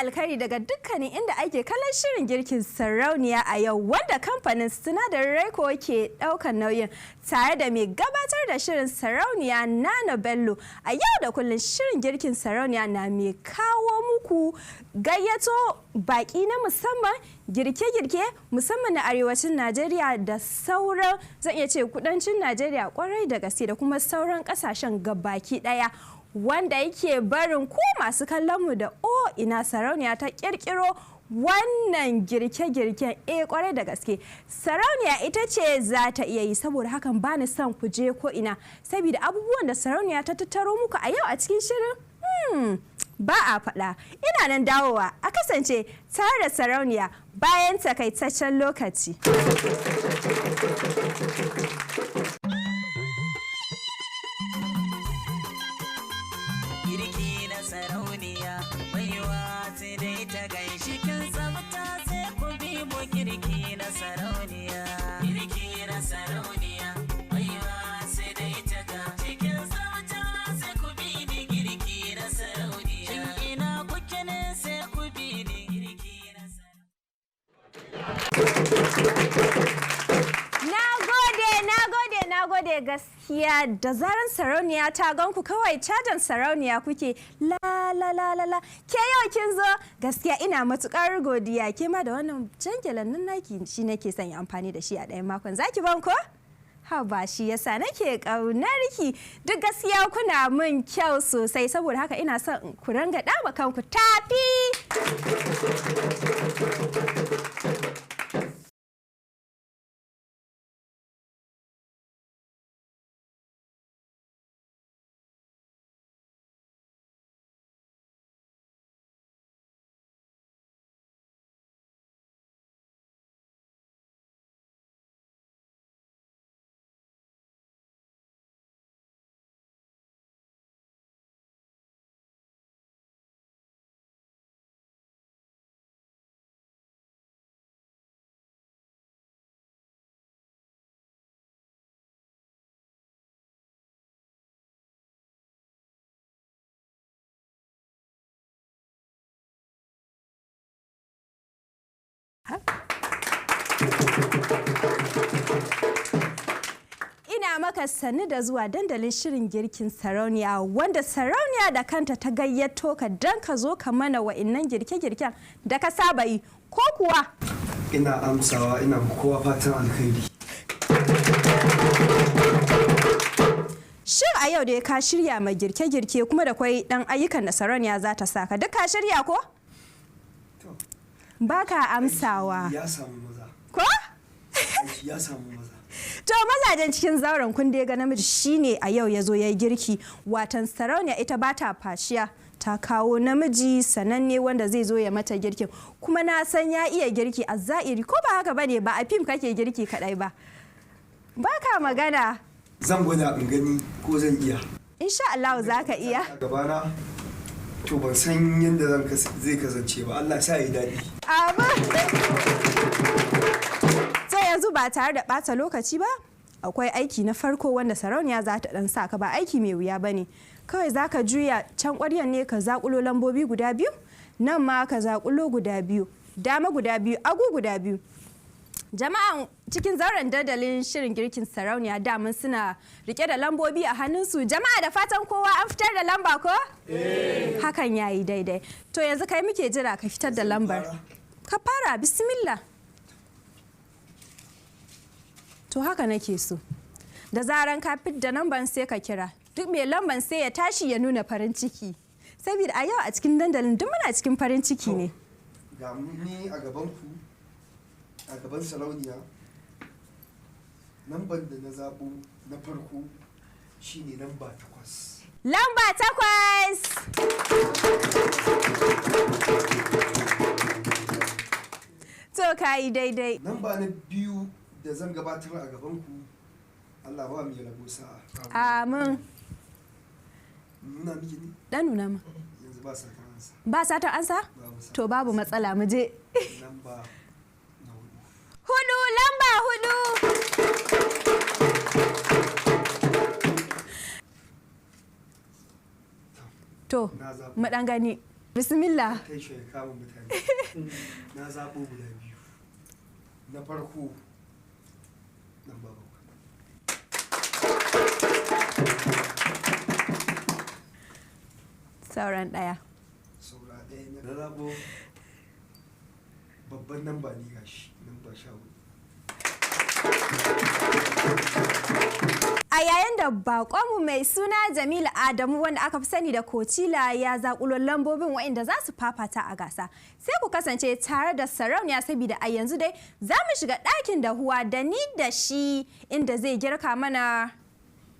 alkhairi daga dukkanin inda ake kallon shirin girkin sarauniya a yau, wanda kamfanin sinadarin Raiko ke ɗaukar nauyin, tare da mai gabatar da shirin sarauniya Nana Bello. A yau da kullum shirin girkin sarauniya na mai kawo muku gayyato baki na musamman, girke-girke musamman na arewacin Najeriya da sauran, zan iya ce kudancin Najeriya kwarai da gaske, da kuma sauran kasashen gabaki daya, wanda yake barin ku masu kallon mu da ina sarauniya ta kirkiro wannan girke-girken. Kwarai da gaske sarauniya ita ce za ta iya yi, saboda hakan bani son ku je ko ina, saboda abubuwan da sarauniya ta tattaro muku a yau a cikin shirin ba a faɗa. Ina nan dawowa, a kasance tare da sarauniya bayan takaitaccen lokaci. Girki na sarauniya, baiwa sai dai ta gaishe kin tsafta, sai ku bi mu girki na sarauniya. Girki na sarauniya, baiwa sai dai ta gaishe kin tsafta, sai ku bi ni girki na sarauniya. Shin ina kuke ne, sai ku bi ni girki na sarauniya. Na gode gaskiya, da zaran sarauniya ta ganku kawai cajan sarauniya kuke la la la la la. Ke yau kin zo, gaskiya ina matukar godiya. Ke ma da wannan jangelan nan naki shi nake son yi amfani da shi a ɗayan makon. Zaki ban ko? Ha ba shi yasa nake ƙaunar ki. Duk gaskiya kuna min kyau sosai, saboda haka ina son ku ranga dama kanku tafi. Ina maka sani da zuwa dandalin shirin girkin sarauniya, wanda sarauniya da kanta ta gayyato ka don ka zo ka mana wa'innan girke-girken da ka saba yi, ko kuwa? Ina amsawa, ina kowa fatan alkhairi. Shin a yau da ka shirya mai girke-girke kuma da kwai dan ayyukan da sarauniya za ta saka, duk ka shirya ko? Baka amsawa. Ya samu maza. Ko? Ya samu maza. To mazajen cikin zauren kun dai ga namiji shine a yau ya zo ya yi girki, watan sarauniya ita ba ta fashiya, ta kawo namiji sananne wanda zai zo ya mata girkin, kuma na san ya iya girki a za'iri, ko ba haka bane, ba a fim kake girki kadai ba. Baka magana. Zan gwada in gani ko zan iya. Insha Allah za ka iya. A gabana to ban san yadda zai kasance ba, Allah sa yi daɗi. To yanzu ba tare da ɓata lokaci ba, akwai aiki na farko wanda sarauniya za ta ɗan sa ka, ba aiki mai wuya ba ne. Kawai za ka juya can ƙwaryan ne ka zaƙulo lambobi guda biyu, nan ma ka zaƙulo guda biyu, dama guda biyu, agu guda biyu. Jama'an cikin zauren dandalin shirin girkin sarauniya daman suna rike da lambobi a hannunsu. Jama'a da fatan kowa an fitar da lamba ko? Hakan yayi daidai. To yanzu kai muke jira ka fitar da lambar. Ka fara, bismillah. To haka nake so. Da zaran ka fitar da lamban sai ka kira. Duk mai lamban sai ya tashi ya nuna farin ciki. Saboda a yau a cikin dandalin duk muna cikin farin ciki ne. Ga ni a gaban ku, a gaban sarauniya, lambar da na zaɓo na farko shine lamba 8. Lamba 8! To ka yi daidai. Lamba na biyu da zan gabatar a gaban ku, Allah ba mu rabo sa'a. Amin. Nuna miki ne? Dan nuna ma. Yanzu ba satan ansa. Ba satan ansa? To babu matsala, mu je. Lamba Hudu, lamba 4. To, mu dan gani. Bismillah. kai shi ya kama mutane. Na zaɓo guda biyu. Na farko nan ba ba. Sauran ɗaya. Saura ɗaya na zaɓo babban namba ne gashi namba 14. A yayin da bakonmu mai suna Jamilu Adamu wanda aka fi sani da Kocila ya zakulo lambobin waɗanda za su fafata a gasa. Sai ku kasance tare da Sarauniya saboda a yanzu dai za mu shiga ɗakin dahuwa da ni da shi inda zai girka mana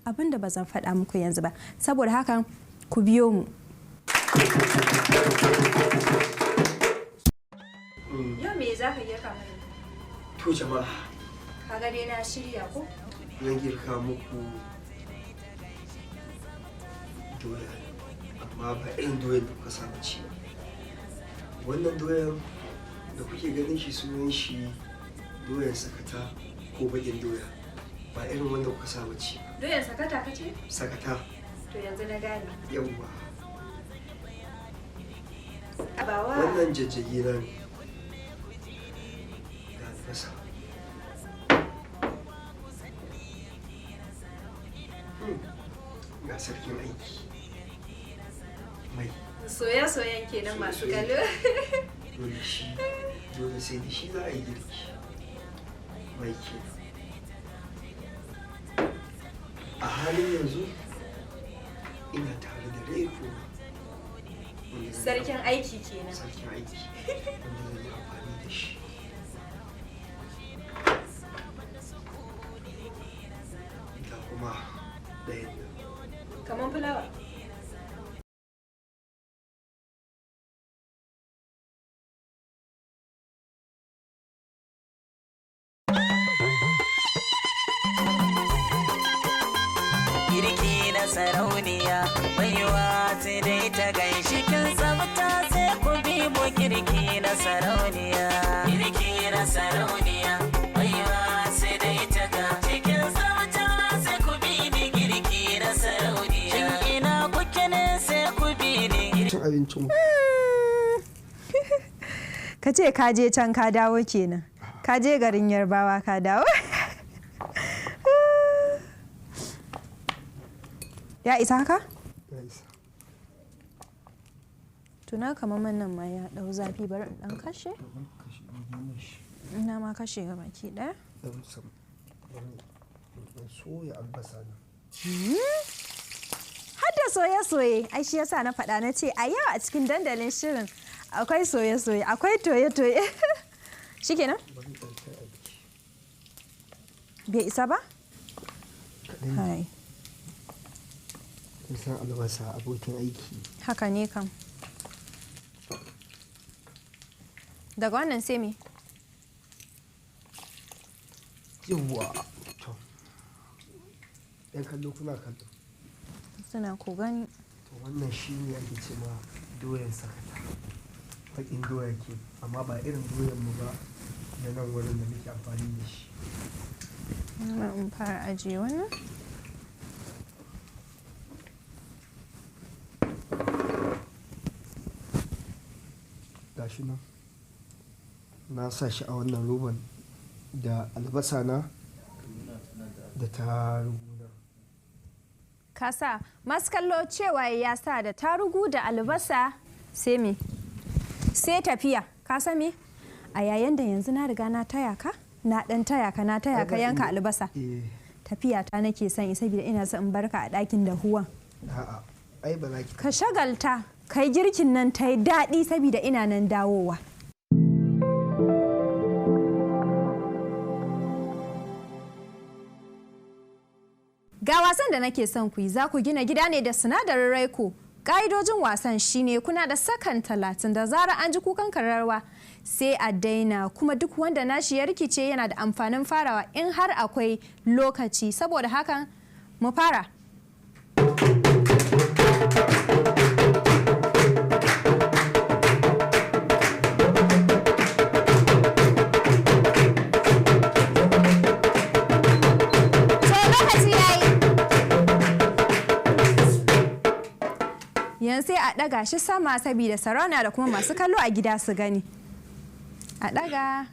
abin da ba zan faɗa muku yanzu ba. Saboda haka ku biyo mu. Yau me za ka girka mana? To jama'a. Ka ga dai na shirya ko? Zan girka muku doya, amma ba irin doyan da kuka saba ci ba. Wannan doyan da kuke ganin shi sunan shi doyan sakata ko bakin doya, ba irin wanda kuka saba ci ba. Doyan sakata kace? Sakata. To yanzu na gane. Yawwa. Abawa. Wannan jajjage na ne. Ga albasa. Ga sarkin aiki. Mai. Soya-soyan kenan masu kallo. Dole sai da shi za a yi girki. Mai ke. A halin yanzu ina tare da Reko. Sarkin aiki kenan. Sarkin aiki. Wanda zan yi amfani da shi. Da kuma ɗayan nan. Kaman fulawa. Girki na sarauniya baiwa sai dai ta ganshi kin tsafta sai ku bi mu girki na sarauniya. Girki na sarauniya baiwa sai dai ta ganshi kin tsafta sai ku bi ni girki na sarauniya. Shin ina kuke ne sai ku bi ni girki. Cin abincin Ka ce ka je can ka dawo kenan. Ka je garin Yarbawa ka dawo. Ya isa haka? ya isa. Tuna kamar nan ma ya dau zafi bari in dan kashe. Ina ma kashe ga baki daya. Soya albasa na. Har da soye-soye, ai shi yasa na faɗa na ce a yau a cikin dandalin shirin akwai soye-soye, akwai toye-toye. Shikenan? Bai isa ba? Hai. San albasa abokin aiki. Haka ne kam. Daga wannan sai me? Yawwa. To. Yan kallo kuna kallo. Suna ko gani. To wannan shi ne ake ce ma doyan sakata. Bakin doya ke, amma ba irin doyan mu ba da nan wurin da muke amfani da shi. In fara ajiye wannan. Gashi nan. Na sa shi a wannan roban da albasa na da tarugu na. Ka sa masu kallo cewa ya sa da tarugu da albasa sai me? Sai tafiya. Ka san me? A yayin da yanzu na riga na taya ka? Na dan taya ka yanka albasa. Tafiya ta nake son yi saboda ina son in barka a ɗakin dahuwan. A'a, ai ba za ki. Ka shagalta, kai girkin nan ta yi daɗi saboda ina nan dawowa. Ga wasan da nake son ku yi, za ku gina gida ne da sinadarin raiko. Ƙa'idojin wasan shine kuna da sakan 30 da zarar an ji kukan kararwa sai a daina, kuma duk wanda nashi ya rikice yana da amfanin farawa in har akwai lokaci. Saboda hakan mu fara. Yanzu sai a ɗaga shi sama saboda sarauniya da kuma masu kallo a gida su gani. A ɗaga.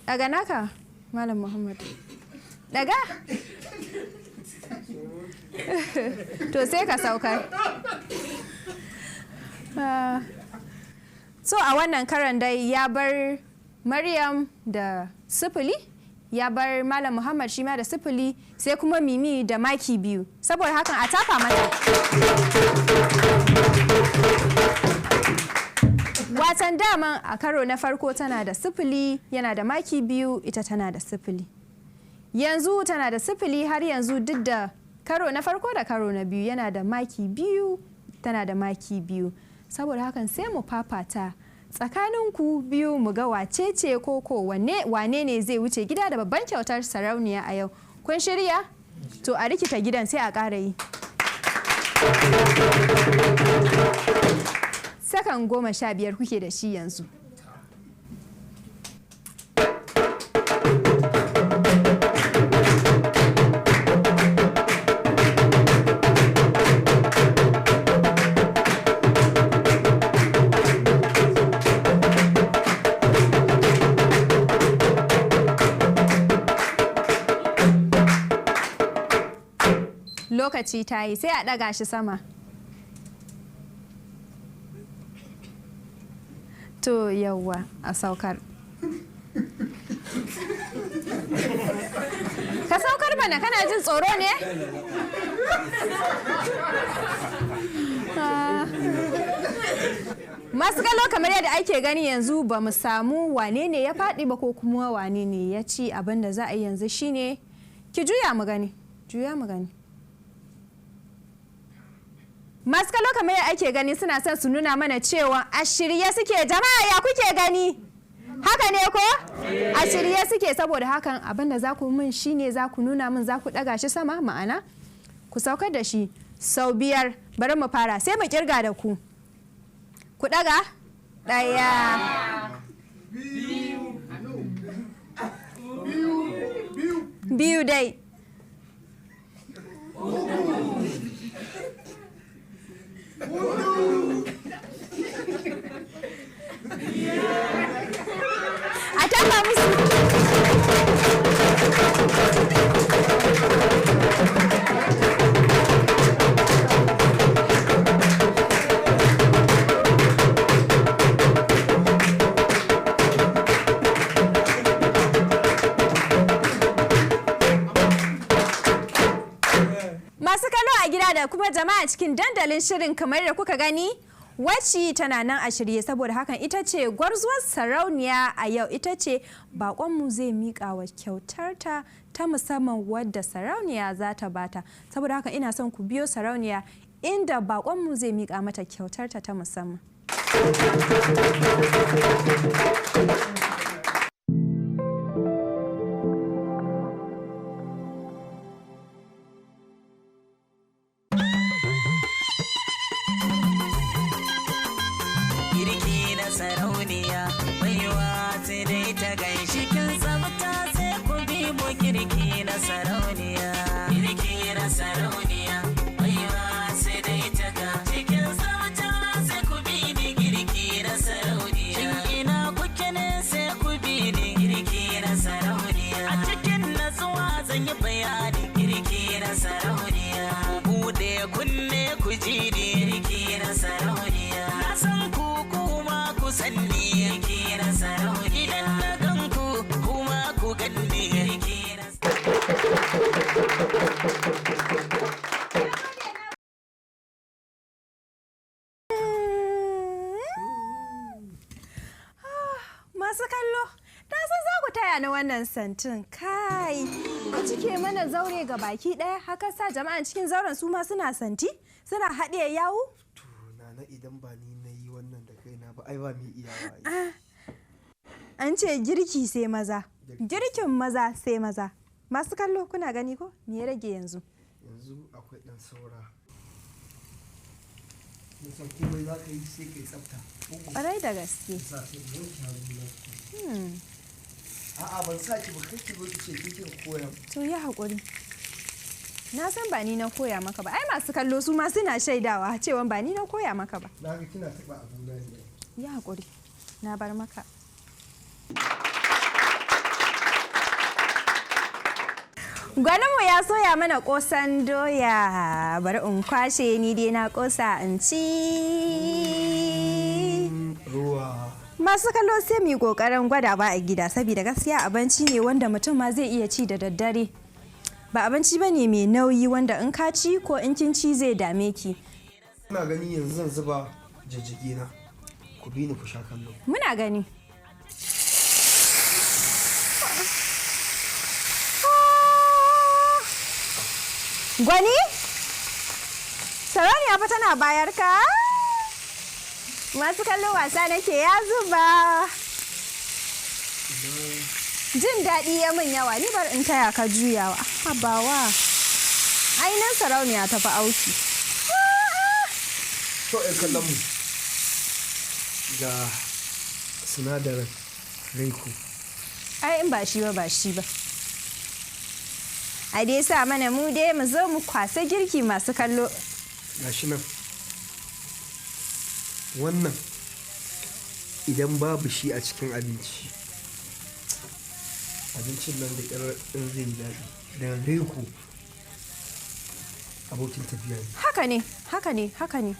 Ɗaga naka, Malam Muhammad. Ɗaga. To sai ka saukar. So a wannan karan dai ya bar Maryam da 0, ya bar Malam Muhammad shi ma da 0, sai kuma Mimi da maki 2. Saboda hakan a tafa mata. Watan daman a karo na farko tana da 0, yana da maki 2, ita tana da 0. Yanzu tana da 0 har yanzu duk da karo na farko da karo na biyu yana da maki 2, tana da maki 2. Saboda hakan sai mu fafata tsakaninku biyu mu ga wacece ko wane ne zai wuce gida da babban kyautar sarauniya a yau. Kun shirya? To a rikita gidan sai a ƙara yi. Sakan 15 kuke da shi yanzu. Lokaci ta yi sai a ɗaga shi sama. To yawwa a saukar. Ka saukar mana, kana jin tsoro ne? Masu kallo kamar yadda ake gani yanzu ba mu samu wane ne ya faɗi ba ko kuma wane ne ya ci. Abin da za a yi yanzu shine ki juya mu gani. Juya mu gani. Masu kallo kamar yadda ake gani suna son su nuna mana cewa a shirye suke. Jama'a ya kuke gani? Haka ne ko? A shirye suke. Saboda hakan abin da za ku min shine za ku nuna min za ku ɗaga shi sama, ma'ana ku saukar da shi sau 5. Bari mu fara sai mu kirga da ku. Ku ɗaga. 1 2 dai. A tafa musu. Masu kallo a gida da kuma jama'a cikin dandalin shirin kamar da kuka gani, wacce tana nan a shirye. Saboda hakan ita ce gwarzuwar sarauniya a yau, ita ce bakonmu zai miƙa wa kyautarta ta musamman wadda sarauniya za ta bata. Saboda haka ina son ku biyo sarauniya inda bakonmu zai miƙa mata kyautarta ta musamman. Sarauniya baiwa sai dai ta gaishe kin tsabta sai ku bi mu girki na sarauniya. Girki na sarauniya baiwa sai dai ta gaishe kin tsabta sai ku bi ni girki na sarauniya. Shin ina kuke ne sai ku bi ni girki na sarauniya. A cikin natsuwa zan yi bayani girki na sarauniya. Bude kunne ku ji ni girki na sarauniya. Na san ku sanni kira sarauniya. Idan na ganku kuma ku ganni kira. Masu kallo, na san za ku taya ni wannan santin. Kai, ku cike mana zaure ga baki ɗaya, haka sa jama'an cikin zauren su ma suna santi, suna haɗiye yawu. To na idan ba ni na yi wannan da kaina ba, ai ba mai iyawa. An ce girki sai maza, girkin maza sai maza. Masu kallo kuna gani ko? Me ya rage yanzu? Yanzu akwai ɗan saura. Musan komai za ka yi sai ka yi tsafta. Ƙwarai da gaske. A'a ban sa ki ba, kai ki zo ki ce kikin koyan. To yi haƙuri. Na san ba ni na koya maka ba. Ai masu kallo su ma suna shaidawa cewa ba ni na koya maka ba. Na ga kina taba abu na ne. Ya hakuri. Na bar maka. Gwaninmu ya soya mana kosan doya. Bari in kwashe ni dai na kosa in ci. Ruwa. Masu kallo sai mu yi kokarin gwada ba a gida saboda gaskiya abinci ne wanda mutum ma zai iya ci da daddare. Ba abinci bane mai nauyi wanda in ka ci ko in kin ci zai dame ki. Ina gani yanzu zan zuba jajjage na. Ku bi ni ku sha kallo. Muna gani. Gwani? Sarauniya fa tana bayar ka? Masu kallon wasa nake ya zuba. Jin daɗi ya min yawa, ni bar in taya ka juyawa. Habawa. Ainihin sarauniya ta fi auki. To ‘yan kallon mu ga sinadarin raiko. Ai in ba shi ba ba shi ba. A dai sa mana mu dai mu zo mu kwasa girki masu kallo. Gashi nan. Wannan idan babu shi a cikin abinci. Abincin nan da ƙyar zai yi daɗi. Da raiko abokin tafiya ne. Haka ne, haka ne, haka ne.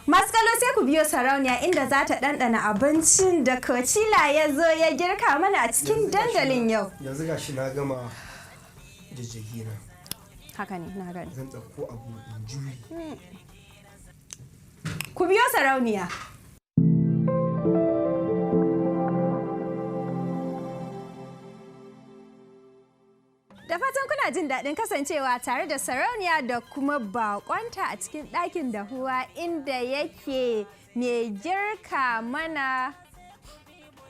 Masu kallo sai ku biyo sarauniya inda za ta ɗanɗana abincin da Kocila ya zo ya girka mana a cikin dandalin yau. Yanzu gashi na gama jajjage na. Haka ne, na gani. Zan ɗauko abu in juyi. Ku biyo sarauniya. Da fatan kuna jin daɗin kasancewa tare da sarauniya da kuma bakonta a cikin ɗakin dahuwa inda yake mai girka mana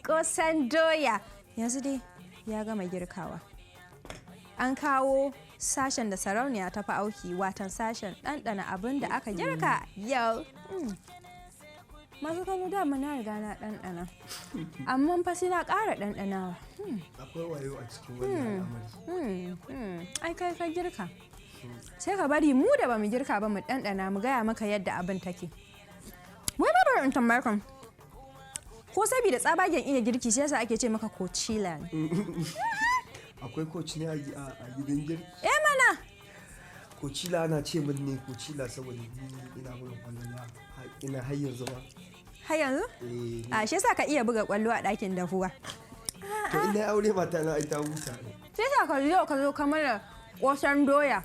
ƙosan doya. Yanzu dai ya gama girkawa. An kawo sashen da sarauniya ta fi auki watan sashen ɗanɗana abin da aka girka yau. Masu kallo dama na riga na ɗanɗana. Amma fa sai na ƙara ɗanɗanawa. Akwai wayo a cikin wannan al'amari. Ai kai ka girka. Sai ka bari mu da ba mu girka ba mu ɗanɗana mu gaya maka yadda abin take. Wai ba bari in tambayar kan. Ko saboda tsabagen iya girki shi yasa ake ce maka Kocila ne. Akwai koci ne a gidan girki? Mana. Kocila ana ce min ne Kocila saboda ina buga kwallon ina har yanzu ba. Har yanzu? A shi yasa ka iya buga kwallo a ɗakin dafuwa. To ina aure mata na ita huta ne. Sai sa ka zo kamar da ƙosan doya.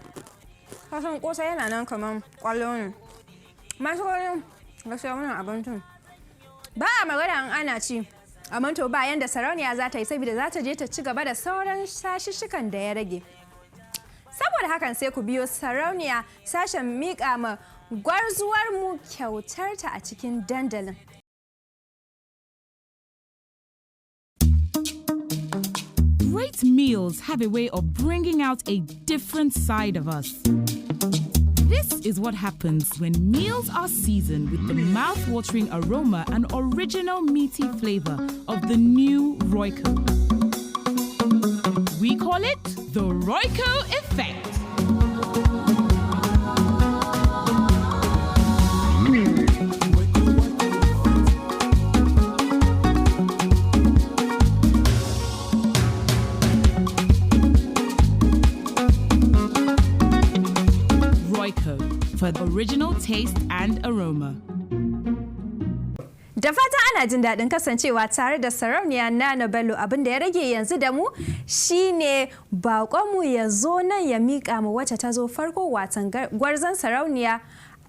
Ka san ƙosa yana nan kamar kwallo ne. Masu kwallon gaskiya wannan abincin. Ba a magana in ana ci. Amma to ba yanda sarauniya za ta yi saboda za ta je ta ci gaba da sauran sashishshikan da ya rage. Saboda hakan sai ku biyo sarauniya sashen miƙa ma gwarzuwar mu kyautarta a cikin dandalin. Great meals have a way of bringing out a different side of us. This is what happens when meals are seasoned with the mouth-watering aroma and original meaty flavor of the new Royco. We call it the Royco effect. For the original taste and aroma. Da fata ana jin daɗin kasancewa tare da sarauniya Nana Bello. Abin da ya rage yanzu da mu shine baƙonmu ya zo nan ya miƙa mu wacce ta zo farko watan gwarzon sarauniya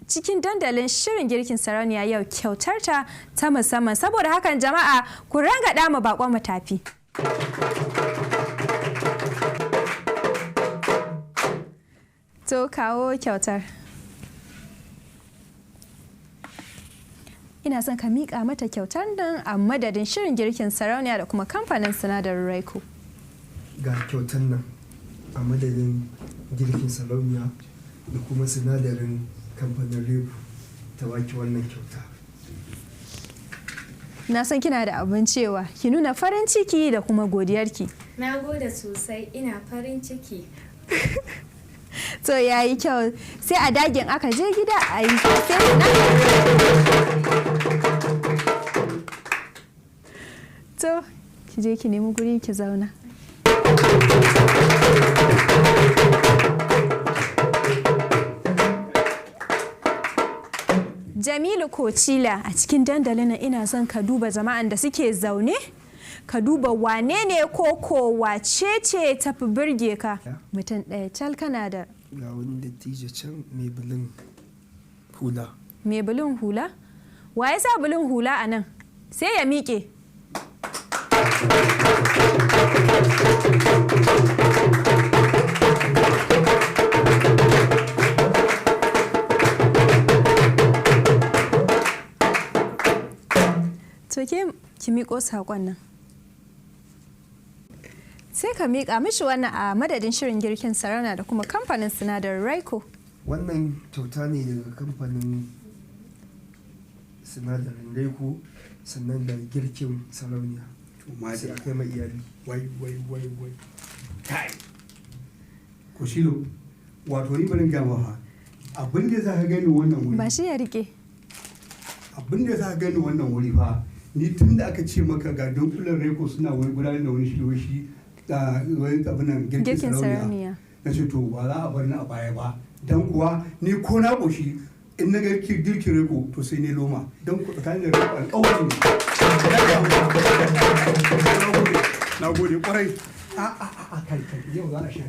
cikin dandalin shirin girkin sarauniya yau kyautarta ta musamman. Saboda hakan jama'a ku rangaɗa mu baƙonmu tafi. To kawo kyautar. Ina son ka miƙa mata kyautar nan a madadin shirin girkin sarauniya da kuma kamfanin sinadarin Raiko. Ga kyautar nan a madadin girkin sarauniya da kuma sinadarin kamfanin Raiko ta baki wannan kyauta. Na san kina da abin cewa, ki nuna farin ciki da kuma godiyarki. Na gode sosai, ina farin ciki. To yayi kyau, sai a dagin aka je gida a yi to ki je ki nemi guri ki zauna. Jamilu Kocila, a cikin dandalin ina son ka duba jama'an da suke zaune, ka duba wane ne ko wace ce tafi birge ka. Mutum ɗaya cal kana da. Ga wani dattijo can mai bulin hula. Mai bulin hula? Wa ya sa bulin hula a nan? Sai ya miƙe. To ki miƙo saƙon nan. Sai ka miƙa mishi wannan a madadin shirin girkin sarauniya da kuma kamfanin sinadarin Raiko. Wannan kyauta ne daga kamfanin sinadarin Raiko sannan da girkin sarauniya. Sai a kai mai iyali. Wai. Kai. Koshilo, wato ni barin gama ha. Abin da za ka gani wannan wuri. Ba shi ya rike. Abin da za ka gani wannan wuri fa. Ni tun da aka ce maka ga dunkulen Raiko suna wani gudanar da wani shi da wani abinan girkin sarauniya. Na ce to ba za a bar ni a baya ba. Dan kuwa ni ko na ƙoshi in na girkin Raiko to sai ne loma. Dan ku tsakanin da Raiko alƙawari ne. Na gode kwarai. Kai yau za a sha.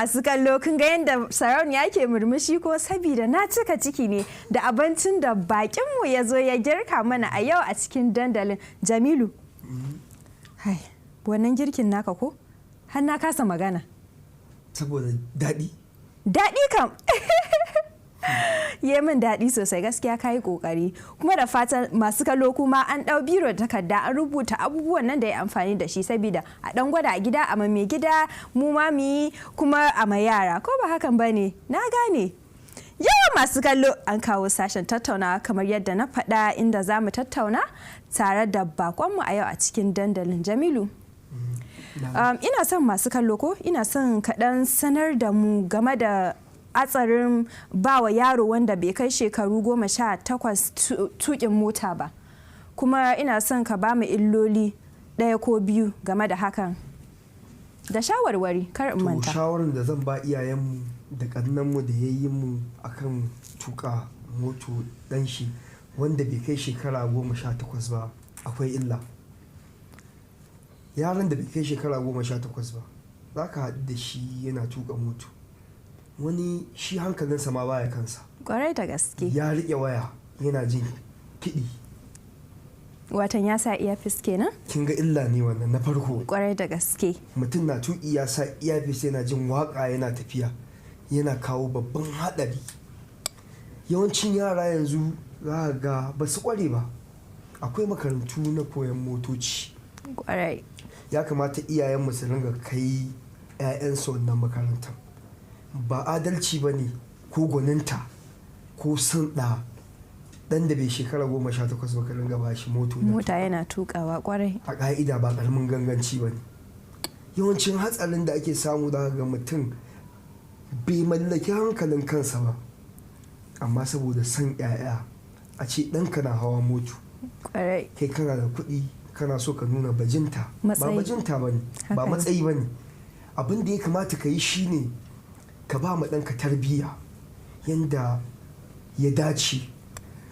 Masu kallo kun ga yadda sarauniya ke murmushi ko sabida na cika ciki ne da abincin da bakinmu ya zo ya girka mana a yau a cikin dandalin. Jamilu, hai, wannan girkin naka ko? Har na kasa magana. Saboda daɗi? Daɗi kam. Yi min daɗi sosai, gaskiya ka yi ƙoƙari. Kuma da fatan masu kallo kuma an ɗau biro da takarda an rubuta abubuwan nan da ya amfani da shi saboda a ɗan gwada a gida a mai gida mu ma mu yi kuma a mai yara, ko ba hakan ba ne? Na gane. Yawan masu kallo an kawo sashen tattaunawa kamar yadda na faɗa inda za mu tattauna tare da bakonmu a yau a cikin dandalin. Jamilu. Ina son masu kallo ko ina son kaɗan sanar da mu game da hatsarin bawa yaro wanda bai kai shekaru 18 tukin mota ba, kuma ina son ka ba mu illoli ɗaya ko biyu game da hakan da shawarwari kar in manta. Shawarar da zan ba iyayenmu da kannanmu da yayyinmu akan tuka moto dan shi wanda bai kai shekara 18 ba akwai illa. Yaron da bai kai shekara 18 ba za ka haɗu da shi yana tuka moto, wani shi hankalinsa ma baya kansa. Kwarai da gaske. Ya riƙe waya yana jin kiɗi. Watan ya sa earpiece kenan? Kin ga illa ne wannan na farko. Kwarai da gaske. Mutum na tuƙi ya sa earpiece yana jin waƙa yana tafiya, yana kawo babban haɗari. Yawancin yara yanzu za ga ba su ƙware ba. Akwai makarantu na koyon motoci. Kwarai. Ya kamata iyayenmu su ringa kai 'ya'yansu wannan makarantar. Ba adalci ba ne ko gwaninta ko sun ɗan da bai shekara 18 ba ka ringa ba shi mota yana tukawa kwarai. A ƙa'ida ba ƙaramin ganganci ba ne. Yawancin hatsarin da ake samu da ga mutum bai mallaki hankalin kansa ba, amma saboda son 'ya'ya a ce ɗanka na hawa moto kai kana da kuɗi kana so ka nuna bajinta. Ba bajinta ba ne, ba matsayi ba ne. Abin da ya kamata ka yi shine ka ba ma ɗanka tarbiyya yanda ya dace,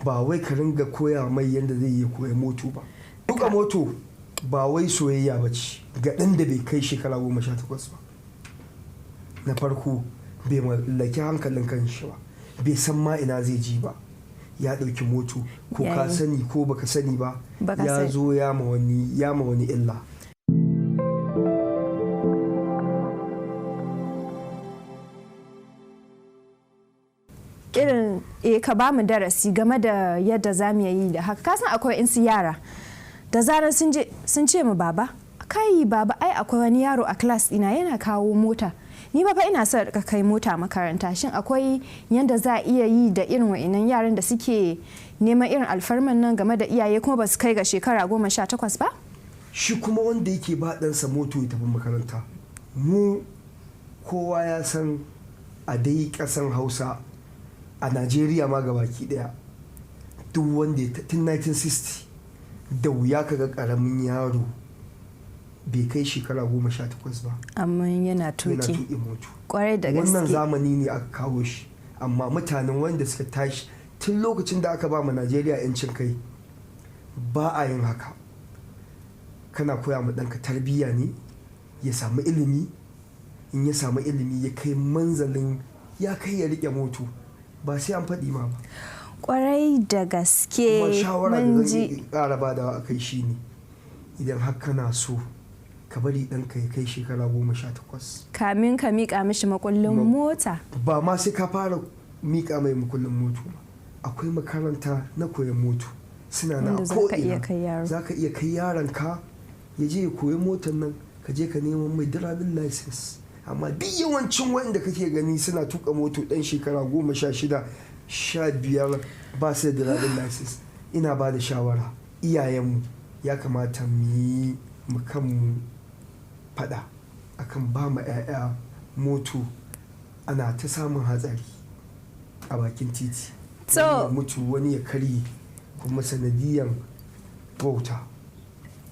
ba wai ka ringa koya mai yanda zai yi koya moto ba. Duka moto ba wai soyayya ba ce ga ɗan da bai kai shekara 18 ba. Na farko bai mallaki hankalin kanshi ba, bai san ma ina zai ji ba, ya ɗauki moto ko ka sani ko baka sani ba ya zo ya ma wani illa. Irin ka ba mu darasi game da yadda za mu yi da haka. Kasan akwai insu yara da zarar sun ce mu baba kai baba ai akwai wani yaro a class ina yana kawo mota, ni ba fa ina son ka kai mota makaranta, shin akwai yanda za a iya yi da irin wa'innan yaran da suke neman irin alfarman nan game da iyaye kuma ba su kai ga shekara 18 ba? Shi kuma wanda yake ba ɗansa moto ya tafi makaranta, mu kowa ya san a dai ƙasan Hausa a Najeriya ma gabaki ɗaya duk wanda ya tun 1960 da wuya kaga ƙaramin yaro bai kai shekara 18 ba amma yana tuƙi moto. Kwarai da gaske. Wannan zamani ne aka kawo shi, amma mutanen wanda suka tashi tun lokacin da aka ba mu Najeriya 'yancin kai ba a yin haka. Kana koya ma ɗanka tarbiyya ne, ya samu ilimi, in ya samu ilimi ya kai manzalin ya kai ya riƙe moto, ba sai an faɗi ma ba. Kwarai da gaske. Kuma shawara da zan ƙara ba da kai shi ne, idan har kana so ka bari ɗanka ya kai shekara 18 kamin ka miƙa mishi makullin mota. Ba ma sai ka fara miƙa mai makullin moto ba, akwai makaranta na koyon moto suna na ko'ina, za ka iya kai yaronka ya je ya koyi motar nan, ka je ka neman mai driving license. Amma duk yawancin wanda kake gani suna tuka moto ɗan shekara 16 15 ba su da driving license. Ina ba da shawara iyayenmu ya kamata mu yi mu kanmu fada akan ba mu 'ya'ya moto, ana ta samun hatsari a bakin titi, wani ya mutu wani ya karye kuma sanadiyan bauta.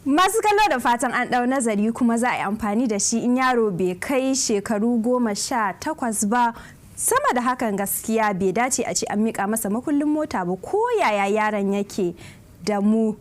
Masu kallo da fatan an ɗau nazari kuma za a yi amfani da shi in yaro bai kai shekaru 18 ba. Sama da hakan gaskiya bai dace a ce an miƙa masa makullin mota ba, ko yaya yaron yake da mu.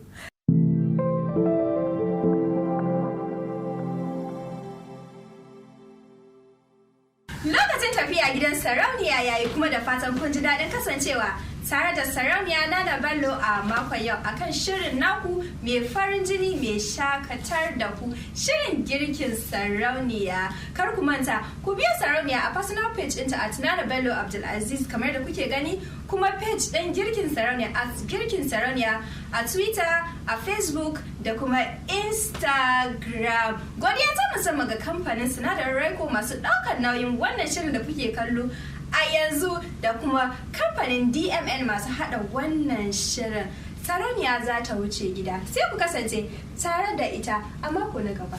Lokacin tafiya gidan sarauniya yayi, kuma da fatan kun ji daɗin kasancewa tare da sarauniya Nana Bello a makon yau akan shirin naku mai farin jini mai shakatar da ku, shirin girkin sarauniya. Kar ku manta ku biya sarauniya a personal page ɗinta at Nana Bello Abdulaziz kamar da kuke gani, kuma page ɗin girkin sarauniya at girkin sarauniya a Twitter, a Facebook da kuma Instagram. Godiya ta musamman ga kamfanin sinadarin Raiko masu ɗaukar nauyin wannan shirin da kuke kallo a yanzu, da kuma kamfanin DMN masu hada wannan shirin. Sarauniya za ta wuce gida, sai ku kasance tare da ita a mako na gaba.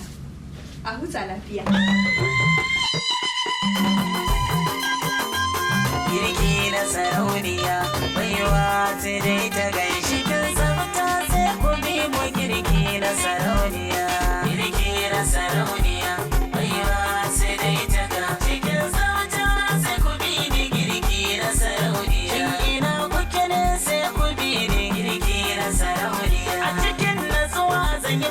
A huta lafiya. Girki na sarauniya, baiwa sai dai ta gaishe kin tsafta, sai ku bi mu girki na sarauniya. Girki na sarauniya, baiwa sai dai ta gaishe kin tsafta, sai ku bi ni girki na sarauniya. Ina kuke ne sai ku bi ni girki na sarauniya. A cikin natsuwa zan yi